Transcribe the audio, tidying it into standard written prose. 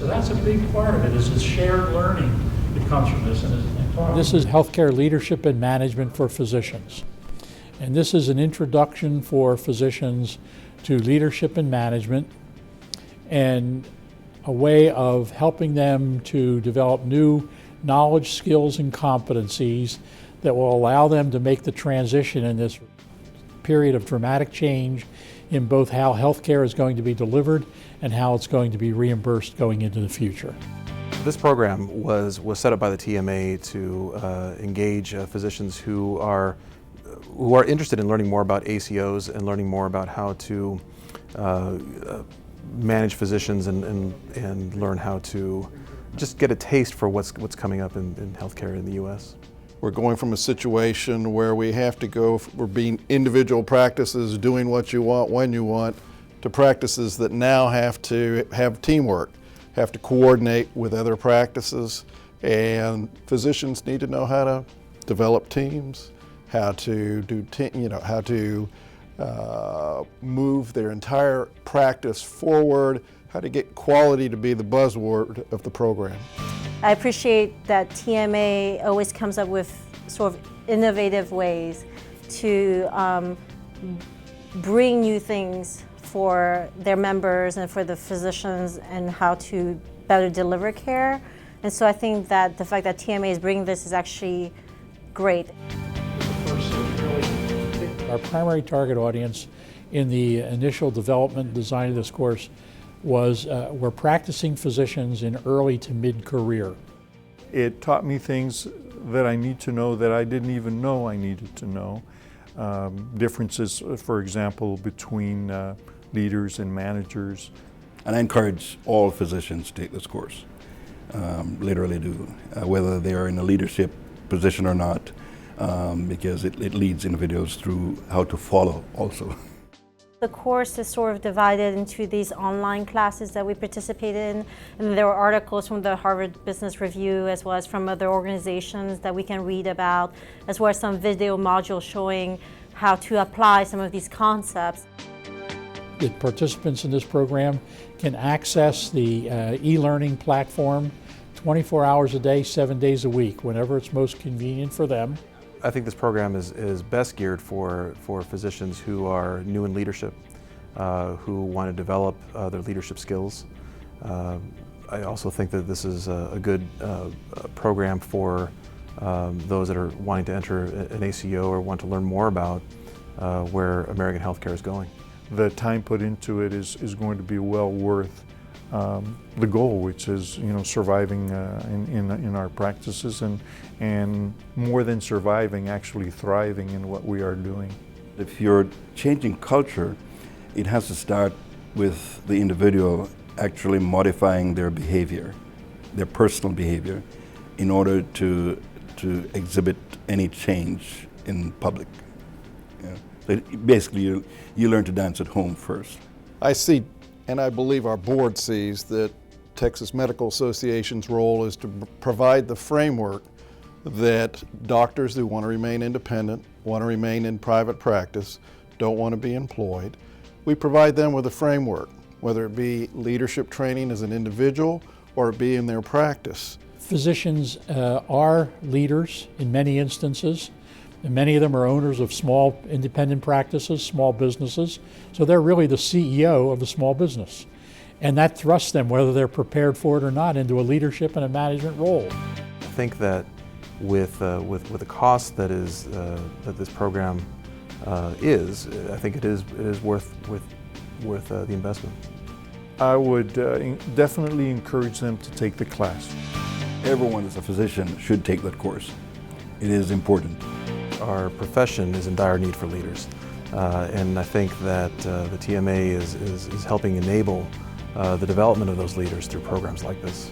So that's a big part of it, is this shared learning that comes from this. This is healthcare leadership and management for physicians. And this is an introduction for physicians to leadership and management, and a way of helping them to develop new knowledge, skills, and competencies that will allow them to make the transition in this period of dramatic change in both how healthcare is going to be delivered and how it's going to be reimbursed going into the future. This program was set up by the TMA to engage physicians who are interested in learning more about ACOs and learning more about how to manage physicians and learn how to just get a taste for what's coming up in healthcare in the U.S. We're going from a situation where we have to go, we're being individual practices, doing what you want, when you want, to practices that now have to have teamwork, have to coordinate with other practices, and physicians need to know how to develop teams, how to do, how to move their entire practice forward, how to get quality to be the buzzword of the program. I appreciate that TMA always comes up with sort of innovative ways to bring new things for their members and for the physicians and how to better deliver care. And so I think that the fact that TMA is bringing this is actually great. Our primary target audience in the initial development and design of this course were practicing physicians in early to mid-career. It taught me things that I need to know that I didn't even know I needed to know. Differences, for example, between leaders and managers. And I encourage all physicians to take this course, literally do, whether they are in a leadership position or not, because it leads individuals through how to follow also. The course is sort of divided into these online classes that we participate in, and there are articles from the Harvard Business Review as well as from other organizations that we can read about, as well as some video modules showing how to apply some of these concepts. The participants in this program can access the e-learning platform 24 hours a day, 7 days a week, whenever it's most convenient for them. I think this program is best geared for physicians who are new in leadership, who want to develop their leadership skills. I also think that this is a good program for those that are wanting to enter an ACO or want to learn more about where American healthcare is going. The time put into it is going to be well worth the goal, which is surviving in our practices and more than surviving, actually thriving in what we are doing. If you're changing culture, it has to start with the individual actually modifying their behavior, their personal behavior, in order to exhibit any change in public. Yeah. So basically, you learn to dance at home first. I see, and I believe our board sees, that Texas Medical Association's role is to provide the framework that doctors who want to remain independent, want to remain in private practice, don't want to be employed. We provide them with a framework, whether it be leadership training as an individual or it be in their practice. Physicians are leaders in many instances, and many of them are owners of small independent practices, small businesses, so they're really the CEO of the small business. And that thrusts them, whether they're prepared for it or not, into a leadership and a management role. I think that with the cost that this program is, I think it is worth the investment. I would definitely encourage them to take the class. Everyone as a physician should take that course. It is important. Our profession is in dire need for leaders, and I think that the TMA is helping enable the development of those leaders through programs like this.